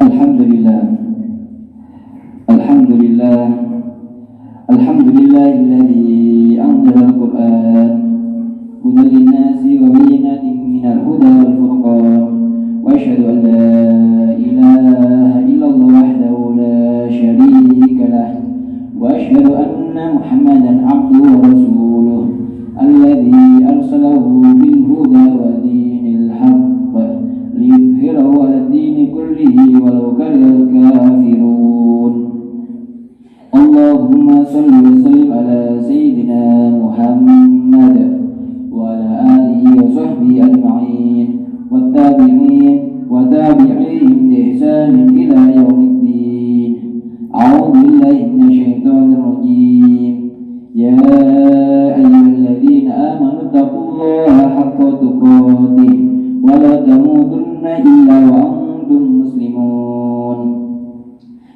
Alhamdulillah, Alhamdulillah, Alhamdulillahilladzi anzala al-Qur'an hudan lin-nasi wa bayyinatin minal huda wal furqan wa asyhadu an la ilaha illallah wahdahu la syarika lah wa asyhadu anna Muhammadan abduhu wa rasuluh alladzi arsalahu bil huda wa dinil haqq liyudhhirahu 'ala ad-dini kullihi walau karihal kafirun. Allahumma shalli wa sallim ala sayyidina Muhammad wa ala alihi wa sahbihi ajma'in wattabi'in wa tabi'ihim bi ihsanin ila yaumiddin. A'udzu billahi minasy syaithanir rajim. Ya ayyuhalladzina amanu taqullaha haqqa tuqatih wa la tamutunna illa wa antum muslimun.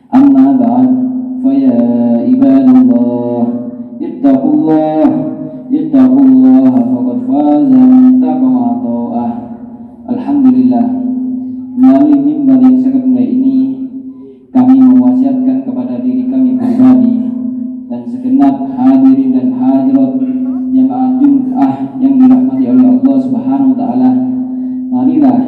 Amma ba'd, fa ya ibadallah ittaqullah faqad faza man ittaqa ta'ah. Alhamdulillah, melalui mimbar yang sangat mulia ini kami mewasiatkan kepada diri kami pribadi dan segenap hadirin dan hadirat jamaah Jumat yang dirahmati oleh Allah Subhanahu wa taala, marilah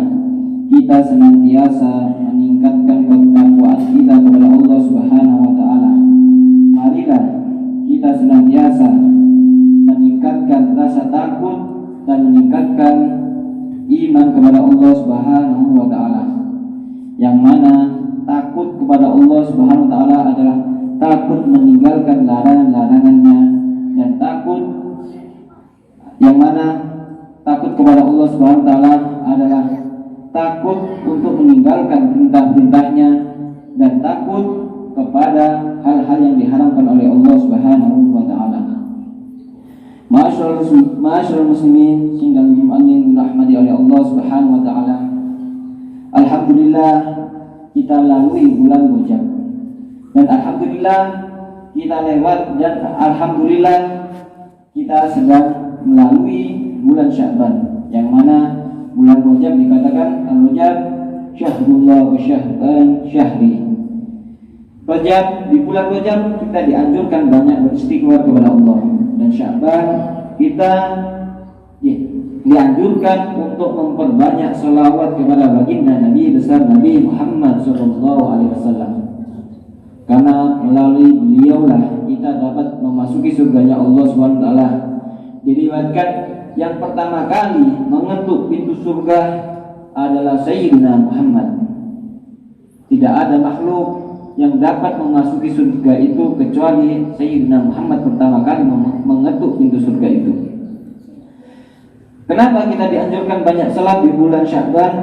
kita senantiasa meningkatkan ketakwaan kita kepada Allah Subhanahu wa taala. Marilah kita senantiasa meningkatkan rasa takut dan meningkatkan iman kepada Allah Subhanahu wa taala. Yang mana takut kepada Allah Subhanahu wa taala adalah takut meninggalkan larangan-larangannya, dan yang mana takut kepada Allah Subhanahu wa taala adalah takut untuk meninggalkan perintah-perintahnya dan takut kepada hal-hal yang diharamkan oleh Allah Subhanahu wa taala. Ma'asyiral muslimin sidang Jumat yang dirahmati oleh Allah Subhanahu wa taala. Alhamdulillah kita lalui bulan Rajab, dan alhamdulillah kita lewat, dan alhamdulillah kita sedang melalui bulan Sya'ban, yang mana bulan Rajab dikatakan Al-Rajab syahrullah wa syahri. Rajab, di bulan Rajab kita dianjurkan banyak beristighfar kepada Allah, dan Sya'ban kita dianjurkan untuk memperbanyak salawat kepada baginda Nabi besar Nabi Muhammad SAW, karena melalui beliaulah kita dapat memasuki surganya Allah SWT. Diriwayatkan yang pertama kali mengetuk pintu surga adalah Sayyidina Muhammad. Tidak ada makhluk yang dapat memasuki surga itu kecuali Sayyidina Muhammad pertama kali mengetuk pintu surga itu. Kenapa kita dianjurkan banyak salat di bulan Sya'ban?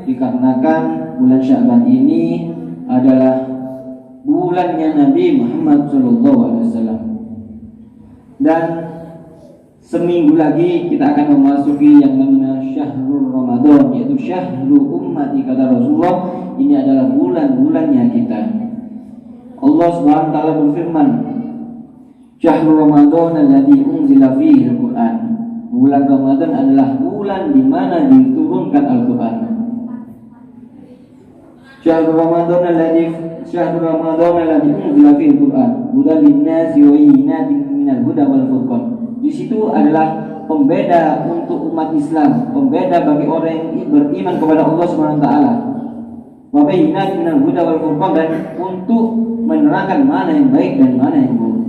Dikarenakan bulan Sya'ban ini adalah bulannya Nabi Muhammad SAW. Dan seminggu lagi kita akan memasuki yang namanya Syahrul Ramadan, yaitu Syahrul Ummati, kata Rasulullah. Ini adalah bulan-bulannya kita. Allah Subhanahu wa taala berfirman, Syahrul Ramadan alladzi unzila fihi al-Qur'an. Bulan Ramadan adalah bulan di mana diturunkan Al-Qur'an. Syahrul Ramadan alladzi unzila fihi al-Qur'an hudan lin-nasi wa bayyinatin minal huda wal furqan. Di situ adalah pembeda untuk umat Islam, pembeda bagi orang yang beriman kepada Allah Subhanahu wa taala. Wa bayyinatin minal huda wal furqan, dan untuk menerangkan mana yang baik dan mana yang buruk.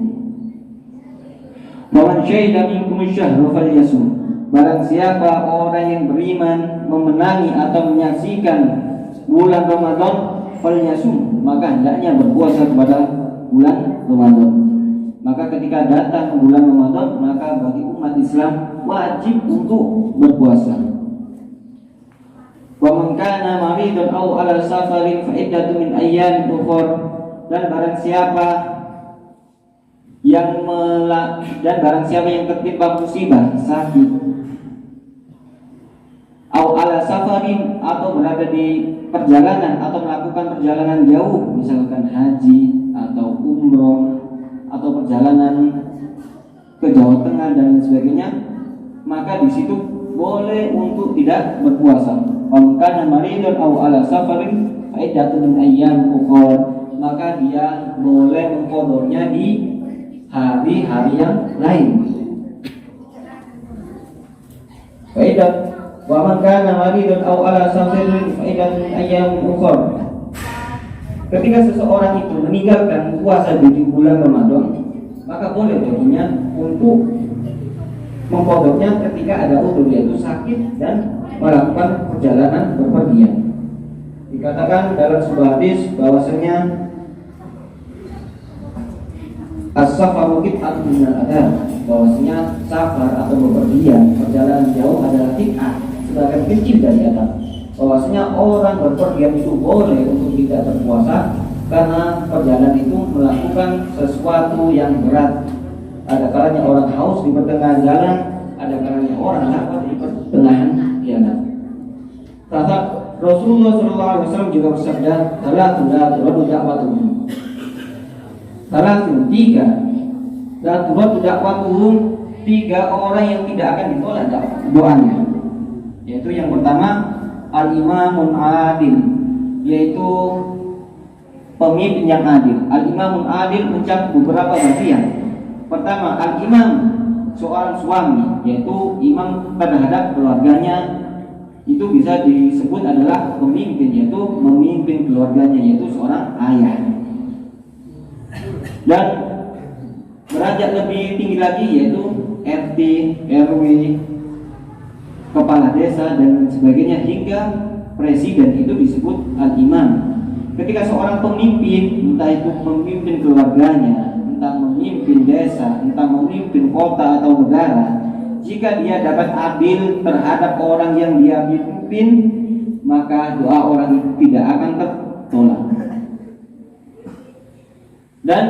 Wa man syahida minkum asy-syahra falyasum. Barang siapa orang yang beriman memenangi atau menyaksikan bulan Ramadan, falyasum, maka hendaknya berpuasa kepada bulan Ramadan. Maka ketika datang bulan Ramadan, maka bagi umat Islam wajib untuk berpuasa. Wa man kana maridan aw ala safarin fa iddatu min ayyamin ukhra. Dan barang siapa yang tertimpa musibah, sakit, aw ala safarin, atau berada di perjalanan atau melakukan perjalanan jauh, misalkan haji atau umroh atau perjalanan ke Jawa Tengah dan sebagainya, maka di situ boleh untuk tidak berpuasa. Kalau kana maridun aw ala safarin faidatun min ayyam ukhra, maka dia boleh mengqadanya di hari-hari yang lain. Faidat wa man kana maridan aw ala safarin faidatun min ayyam ukhra. Ketika seseorang itu meninggalkan puasa di bulan Ramadan, maka boleh baginya untuk mengqadanya ketika ada udzur, yaitu sakit dan melakukan perjalanan bepergian. Dikatakan dalam sebuah hadis bahwasanya as-safaru qit'atun minal adab, bahwasanya safar atau bepergian, perjalanan jauh adalah qit'ah, sebagian kecil dari adab. Bahwasanya orang berpergian itu boleh untuk tidak berpuasa karena perjalanan itu melakukan sesuatu yang berat. Ada kalanya orang haus di pertengahan jalan, ada kalanya orang lapar di pertengahan jalan. Kata Rasulullah SAW juga bersabda, salatun la turaddu da'watuhum. Salatun, tiga, la turaddu da'watuhum, tiga orang yang tidak akan ditolak doanya. Yaitu yang pertama, al-imamun adil, yaitu pemimpin yang adil. Al-imamun adil mencakup beberapa bagian. Pertama, al-imam, seorang suami, yaitu imam terhadap keluarganya. Itu bisa disebut adalah pemimpin, yaitu memimpin keluarganya, yaitu seorang ayah. Dan derajat lebih tinggi lagi yaitu RT, RW, kepala desa dan sebagainya hingga presiden, itu disebut al-imam. Ketika seorang pemimpin, entah itu memimpin keluarganya, entah memimpin desa, entah memimpin kota atau negara, jika dia dapat adil terhadap orang yang dia pimpin, maka doa orang itu tidak akan tertolak. Dan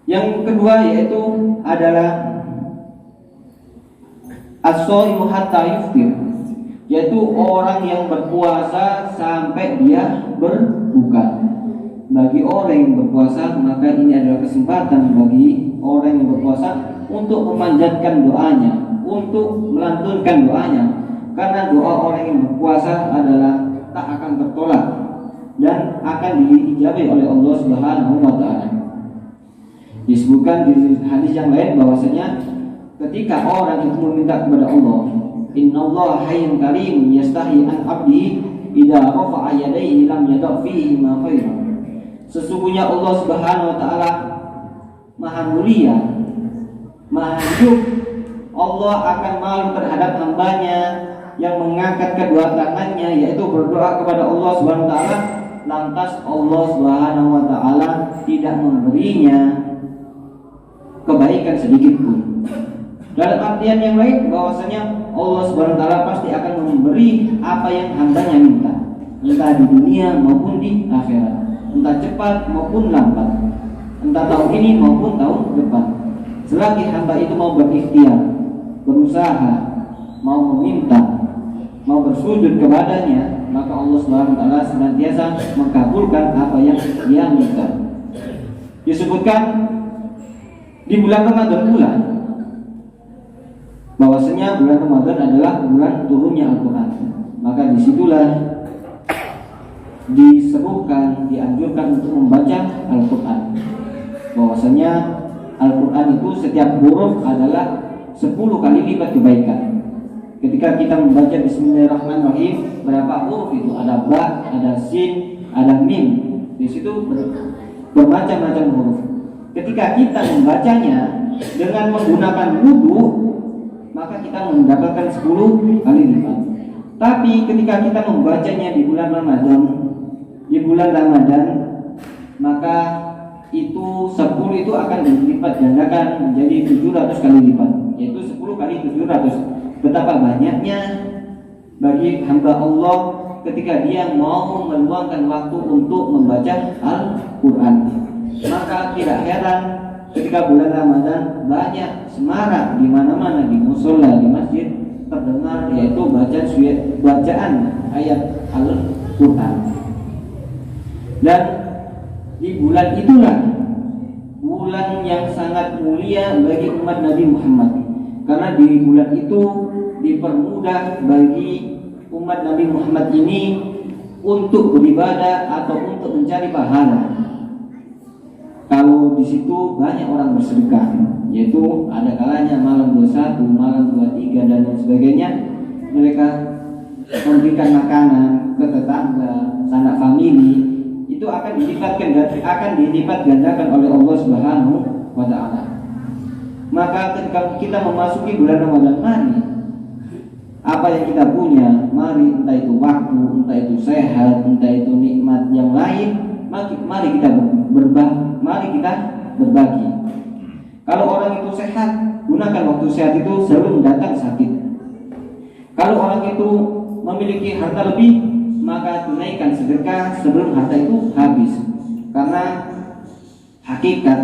yang kedua yaitu adalah as-shaimu hatta yuftir, yaitu orang yang berpuasa sampai dia berbuka. Bagi orang yang berpuasa, maka ini adalah kesempatan bagi orang yang berpuasa untuk memanjatkan doanya, untuk melantunkan doanya, karena doa orang yang berpuasa adalah tak akan tertolak dan akan diijabai oleh Allah Subhanahu wa taala. Disebutkan di hadis yang lain bahwasanya ketika orang itu meminta kepada Allah, innallaha hayyun karim yastahi an 'abdihi idza rafa'a yadayhi lam yada' fihi ma khairan. Sesungguhnya Allah Subhanahu wa taala Maha mulia, Maha hidup. Allah akan malu terhadap hambanya yang mengangkat kedua tangannya, yaitu berdoa kepada Allah Subhanahu wa taala, lantas Allah Subhanahu wa taala tidak memberinya kebaikan sedikit pun. Dalam artian yang lain bahwasanya Allah Subhanahu wa taala pasti akan memberi apa yang hambanya minta, entah di dunia maupun di akhirat, entah cepat maupun lambat, entah tahun ini maupun tahun depan. Selagi hamba itu mau berikhtiar, berusaha, mau meminta, mau bersujud kepadanya, maka Allah Subhanahu wa taala senantiasa mengabulkan apa yang dia minta. Disebutkan di bulan Ramadan pula bahwasanya bulan Ramadan adalah bulan turunnya Al-Quran. Maka disitulah diserukan, dianjurkan untuk membaca Al-Quran. Bahwasanya Al-Quran itu setiap huruf adalah 10 kali lipat kebaikan. Ketika kita membaca Bismillahirrahmanirrahim, berapa huruf itu? Ada ba, ada sin, ada mim. Di situ bermacam-macam huruf. Ketika kita membacanya dengan menggunakan wudu, maka kita mendapatkan 10 kali lipat. Tapi ketika kita membacanya di bulan Ramadan, maka itu 10 itu akan dilipat gandakan menjadi 700 kali lipat, yaitu 10 kali 700. Betapa banyaknya bagi hamba Allah ketika dia mau meluangkan waktu untuk membaca Al-Quran. Maka tidak heran ketika bulan Ramadan banyak semarak di mana-mana, di musola, di masjid terdengar yaitu bacaan ayat Al-Quran. Dan di bulan itulah bulan yang sangat mulia bagi umat Nabi Muhammad, karena di bulan itu dipermudah bagi umat Nabi Muhammad ini untuk beribadah atau untuk mencari pahala. Kalau di situ banyak orang bersedekah, yaitu ada kalanya malam 21, malam 23 dan lain sebagainya, mereka memberikan makanan ke tetangga, sanak famili, itu akan dilipat gandakan oleh Allah Subhanahu wa taala. Maka ketika kita memasuki bulan Ramadan, mari apa yang kita punya, mari entah itu waktu, entah itu sehat, entah itu nikmat yang lain, mari kita berbagi. Kalau orang itu sehat, gunakan waktu sehat itu sebelum datang sakit. Kalau orang itu memiliki harta lebih, maka tunaikan sedekah sebelum harta itu habis. Karena hakikat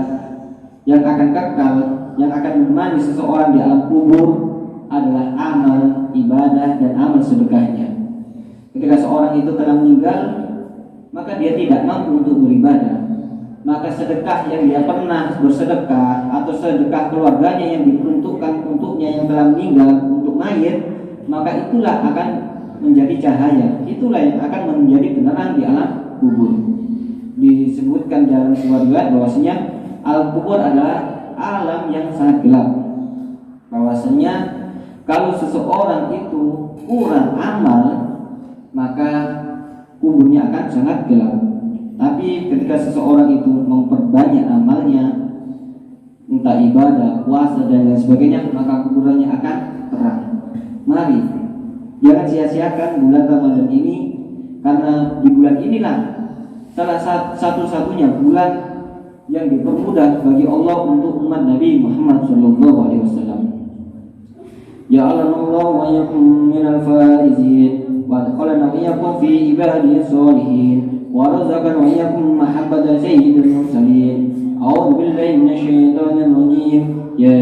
yang akan kekal, yang akan menemani seseorang di alam kubur adalah amal ibadah dan amal sedekahnya. Ketika seorang itu telah meninggal, maka dia tidak mampu untuk beribadah, maka sedekah yang dia pernah bersedekah atau sedekah keluarganya yang diperuntukkan untuknya yang telah meninggal untuk mayit, maka itulah akan menjadi cahaya, itulah yang akan menjadi penerang di alam kubur. Disebutkan dalam sebuah riwayat bahwasanya alam kubur adalah alam yang sangat gelap. Bahwasanya kalau seseorang itu kurang amal, maka kuburnya akan sangat gelap. Tapi ketika seseorang itu memperbanyak amalnya, entah ibadah, puasa dan lain sebagainya, maka kuburannya akan terang. Mari jangan sia-siakan bulan Ramadan ini, karena di bulan inilah salah satu-satunya bulan yang dipermudah bagi Allah untuk umat Nabi Muhammad SAW. Ya Allah wa yakum minal faizin wa adkhalana wa yakum fi ibadihi sholihin wa razaqana wa yakum mahabbata sayyidil mursalin. A'udzu billahi minasy syaithanir rajim. Ya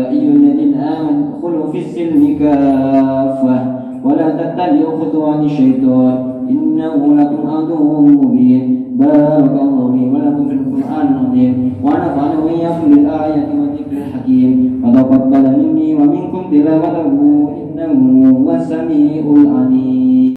ayyuhalladzina amanu udkhulu fis silmi kaffah wa la tattabi'u khutuwati syaitan innahu lakum aduwwun mubin. Barakallahu li wa lakum fil Qur'anil azim wa nafa'ani wa iyyakum bil ayati wa dzikril hakim. Taqabbal minni wa minkum tilawatahu innahu was samiul alim.